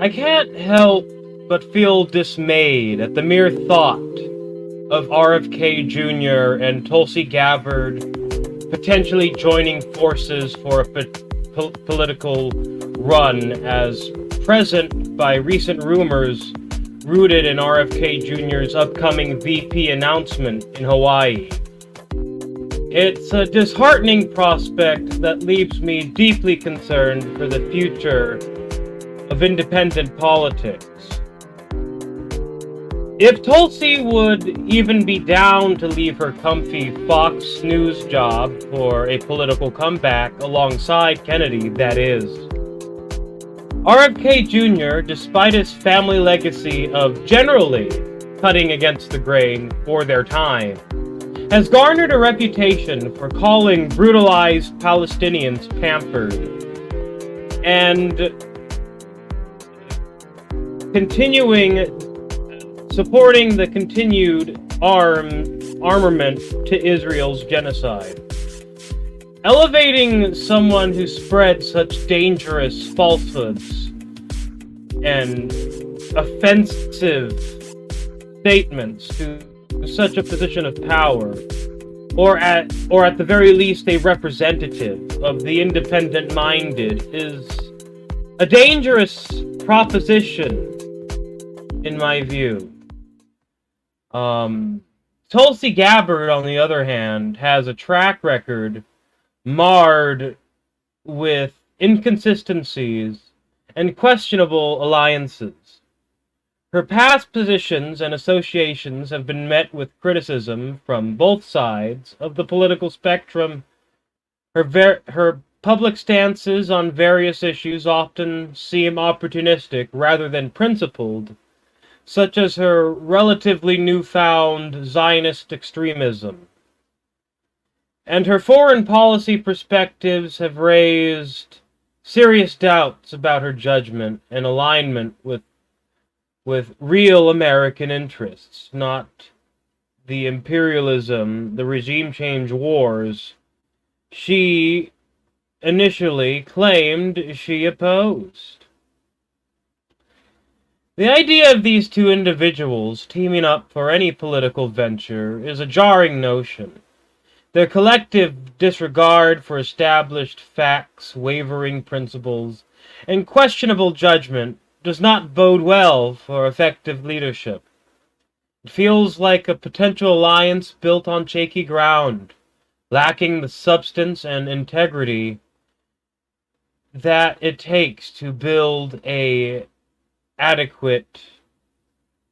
I can't help but feel dismayed at the mere thought of RFK Jr. and Tulsi Gabbard potentially joining forces for a political run, as present by recent rumors rooted in RFK Jr.'s upcoming VP announcement in Hawaii. It's a disheartening prospect that leaves me deeply concerned for the future of independent politics. If Tulsi would even be down to leave her comfy Fox News job for a political comeback alongside Kennedy, that is. RFK Jr., despite his family legacy of generally cutting against the grain for their time, has garnered a reputation for calling brutalized Palestinians pampered and supporting the continued armament to Israel's genocide. Elevating someone who spread such dangerous falsehoods and offensive statements to such a position of power, or at the very least a representative of the independent-minded, is a dangerous proposition, in my view. Tulsi Gabbard, on the other hand, has a track record marred with inconsistencies and questionable alliances. Her past positions and associations have been met with criticism from both sides of the political spectrum. Her public stances on various issues often seem opportunistic rather than principled, such as her relatively newfound Zionist extremism. And her foreign policy perspectives have raised serious doubts about her judgment and alignment with real American interests, not the imperialism, the regime change wars she initially claimed she opposed. The idea of these two individuals teaming up for any political venture is a jarring notion. Their collective disregard for established facts, wavering principles, and questionable judgment does not bode well for effective leadership. It feels like a potential alliance built on shaky ground, lacking the substance and integrity that it takes to build a adequate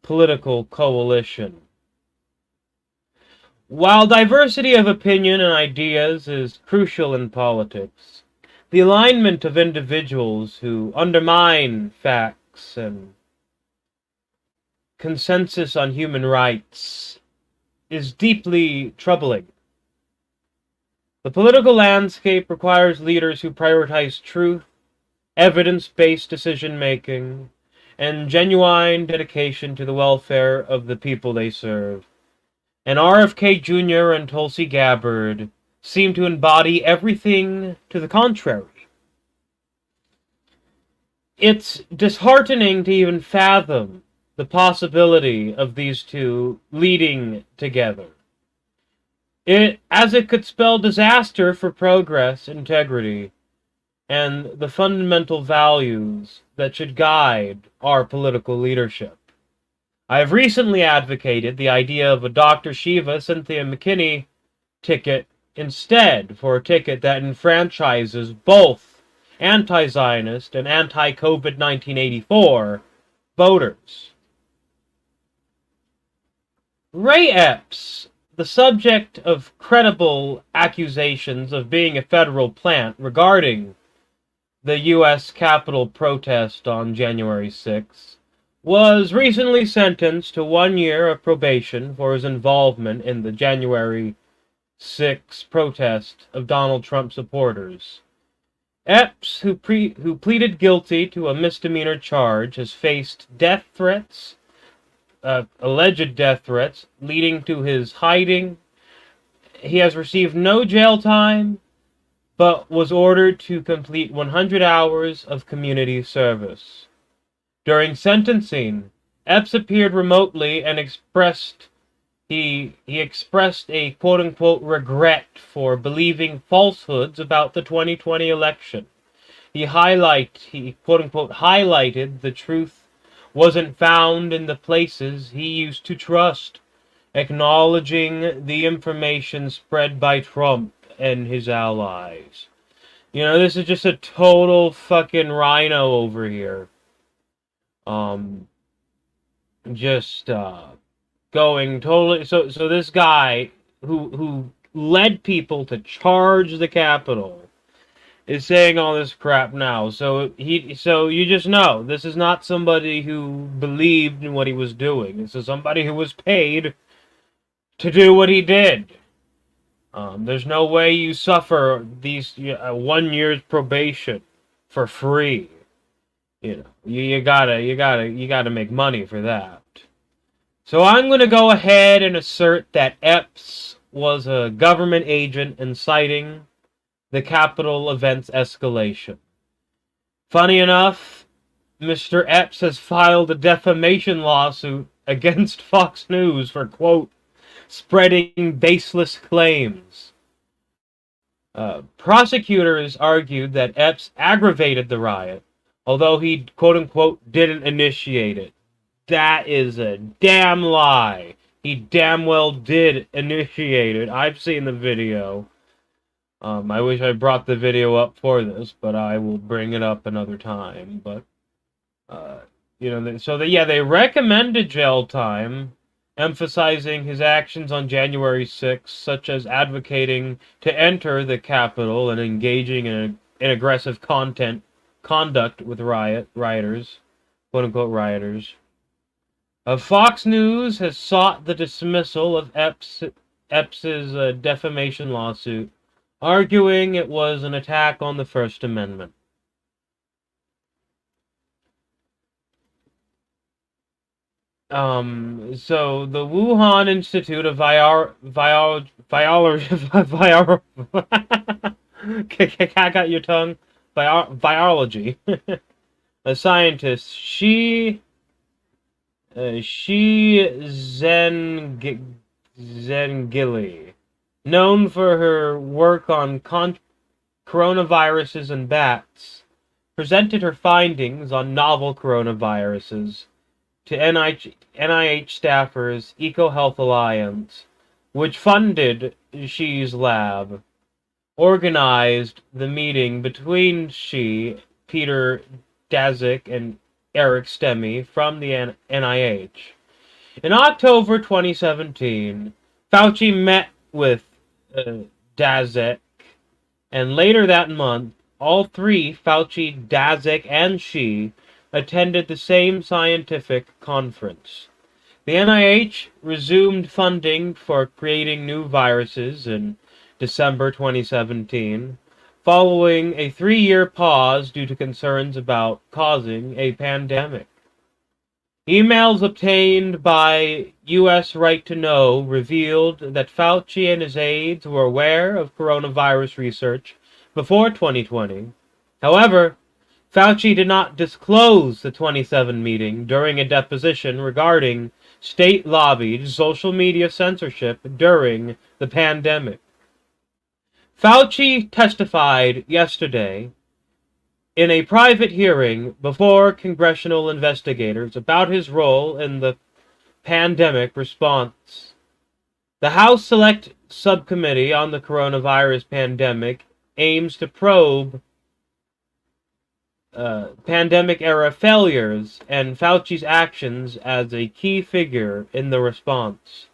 political coalition. While diversity of opinion and ideas is crucial in politics, the alignment of individuals who undermine facts and consensus on human rights is deeply troubling. The political landscape requires leaders who prioritize truth, evidence-based decision-making, and genuine dedication to the welfare of the people they serve. And RFK Jr. and Tulsi Gabbard seem to embody everything to the contrary. It's disheartening to even fathom the possibility of these two leading together, as it could spell disaster for progress, integrity, and the fundamental values that should guide our political leadership. I have recently advocated the idea of a Dr. Shiva Cynthia McKinney ticket instead, for a ticket that enfranchises both anti-Zionist and anti-COVID 1984 voters. Ray Epps, the subject of credible accusations of being a federal plant regarding the U.S. Capitol protest on January 6th, was recently sentenced to 1 year of probation for his involvement in the January 6th protest of Donald Trump supporters. Epps, who pleaded guilty to a misdemeanor charge, has faced death threats, alleged death threats, leading to his hiding. He has received no jail time, but was ordered to complete 100 hours of community service. During sentencing, Epps appeared remotely and he expressed a quote-unquote regret for believing falsehoods about the 2020 election. He quote-unquote highlighted the truth wasn't found in the places he used to trust, acknowledging the information spread by Trump and his allies. You know, this is just a total fucking rhino over here. Just going totally. So this guy who led people to charge the Capitol is saying all this crap now. So you just know this is not somebody who believed in what he was doing. This is somebody who was paid to do what he did. There's no way you suffer these 1 year's probation for free. You know, you gotta make money for that. So I'm gonna go ahead and assert that Epps was a government agent inciting the Capitol event's escalation. Funny enough, Mr. Epps has filed a defamation lawsuit against Fox News for, quote, spreading baseless claims. Prosecutors argued that Epps aggravated the riot, although he, quote-unquote, didn't initiate it. That is a damn lie. He damn well did initiate it. I've seen the video. I wish I brought the video up for this, but I will bring it up another time. But, they recommended jail time, emphasizing his actions on January 6th, such as advocating to enter the Capitol and engaging in aggressive conduct with rioters, quote-unquote rioters. Fox News has sought the dismissal of Epps's defamation lawsuit, arguing it was an attack on the First Amendment. So the Wuhan Institute of Virology, I got your tongue, virology, a scientist, Shi Zhengili, known for her work on coronaviruses in bats, presented her findings on novel coronaviruses to NIH staffers EcoHealth Alliance, which funded Xi's lab, organized the meeting between Xi, Peter Daszak, and Eric Stemme from the NIH. In October 2017, Fauci met with Daszak, and later that month, all three, Fauci, Daszak, and Xi, attended the same scientific conference. The NIH resumed funding for creating new viruses in December 2017, following a 3-year pause due to concerns about causing a pandemic. Emails obtained by U.S. Right to Know revealed that Fauci and his aides were aware of coronavirus research before 2020. However, Fauci did not disclose the 27 meeting during a deposition regarding state-lobbied social media censorship during the pandemic. Fauci testified yesterday in a private hearing before congressional investigators about his role in the pandemic response. The House Select Subcommittee on the Coronavirus Pandemic aims to probe pandemic-era failures and Fauci's actions as a key figure in the response.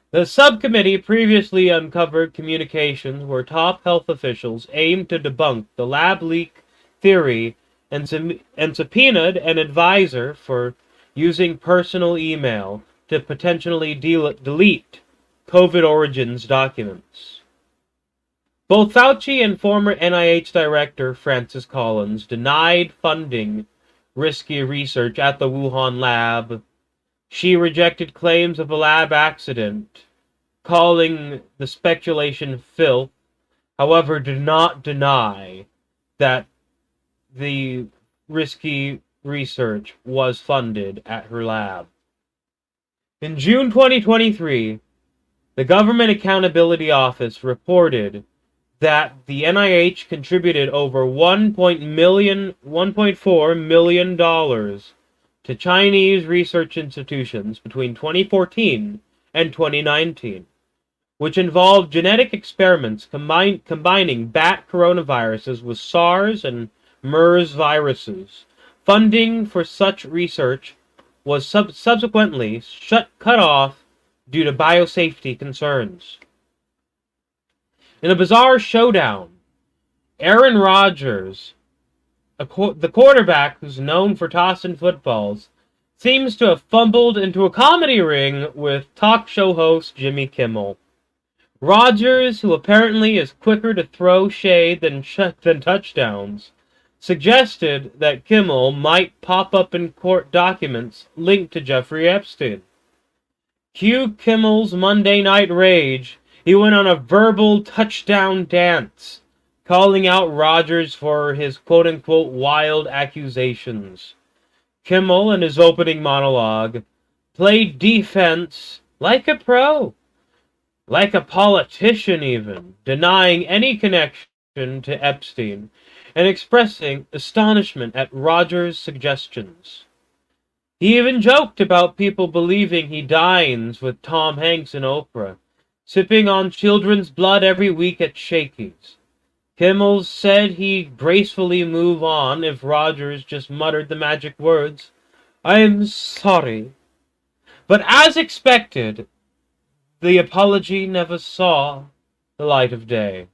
The subcommittee previously uncovered communications where top health officials aimed to debunk the lab leak theory and subpoenaed an advisor for using personal email to potentially delete COVID origins documents. Both Fauci and former NIH Director Francis Collins denied funding risky research at the Wuhan lab. She rejected claims of a lab accident, calling the speculation filth, however did not deny that the risky research was funded at her lab. In June 2023, the Government Accountability Office reported that the NIH contributed over $1.4 million to Chinese research institutions between 2014 and 2019, which involved genetic experiments combining bat coronaviruses with SARS and MERS viruses. Funding for such research was subsequently cut off due to biosafety concerns. In a bizarre showdown, Aaron Rodgers, the quarterback who's known for tossing footballs, seems to have fumbled into a comedy ring with talk show host Jimmy Kimmel. Rodgers, who apparently is quicker to throw shade than touchdowns, suggested that Kimmel might pop up in court documents linked to Jeffrey Epstein. Cue Kimmel's Monday Night Rage. He went on a verbal touchdown dance, calling out Rodgers for his quote-unquote wild accusations. Kimmel, in his opening monologue, played defense like a pro, like a politician even, denying any connection to Epstein and expressing astonishment at Rodgers' suggestions. He even joked about people believing he dines with Tom Hanks and Oprah, sipping on children's blood every week at Shakey's. Kimmel said he'd gracefully move on if Rodgers just muttered the magic words, "I'm sorry." But as expected, the apology never saw the light of day.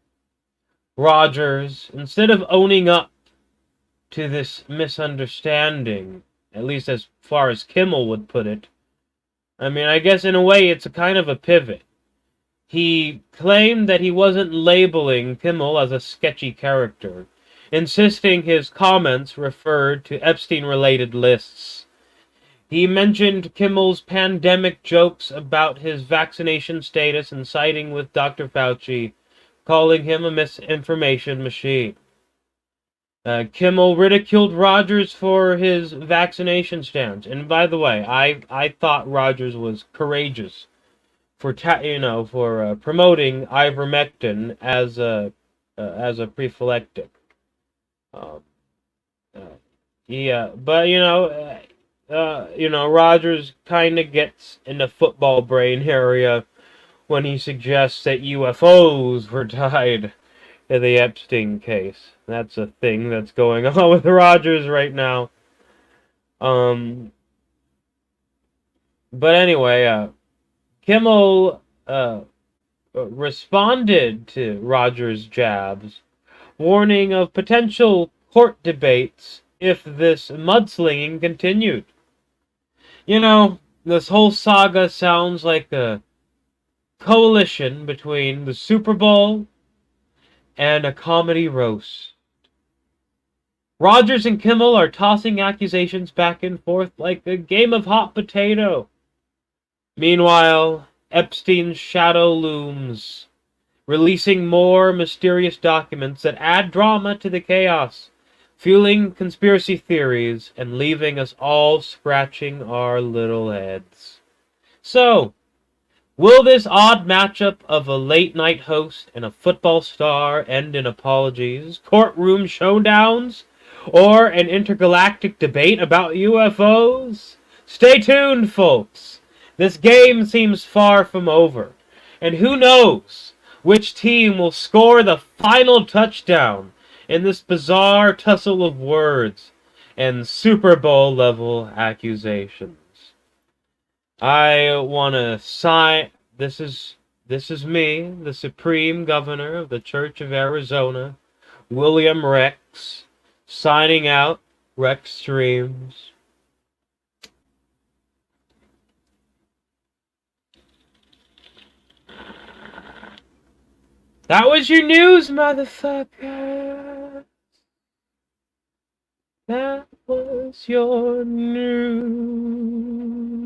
Rodgers, instead of owning up to this misunderstanding, at least as far as Kimmel would put it, I mean, I guess in a way it's a kind of a pivot. He claimed that he wasn't labeling Kimmel as a sketchy character, insisting his comments referred to Epstein-related lists. He mentioned Kimmel's pandemic jokes about his vaccination status and siding with Dr. Fauci, calling him a misinformation machine. Kimmel ridiculed Rodgers for his vaccination stance. And by the way, I thought Rodgers was courageous for promoting ivermectin as a prophylactic. Rodgers kind of gets in the football brain area when he suggests that UFOs were tied to the Epstein case. That's a thing that's going on with Rodgers right now. But anyway, Kimmel responded to Rodgers' jabs, warning of potential court debates if this mudslinging continued. This whole saga sounds like a coalition between the Super Bowl and a comedy roast. Rodgers and Kimmel are tossing accusations back and forth like a game of hot potato. Meanwhile, Epstein's shadow looms, releasing more mysterious documents that add drama to the chaos, fueling conspiracy theories and leaving us all scratching our little heads. So, will this odd matchup of a late-night host and a football star end in apologies, courtroom showdowns, or an intergalactic debate about UFOs? Stay tuned, folks. This game seems far from over, and who knows which team will score the final touchdown in this bizarre tussle of words and Super Bowl level accusations. I want to sign. This is me, the Supreme Governor of the Church of Arizona, William Rex, signing out. Rex Streams. That was your news, motherfucker. That was your news.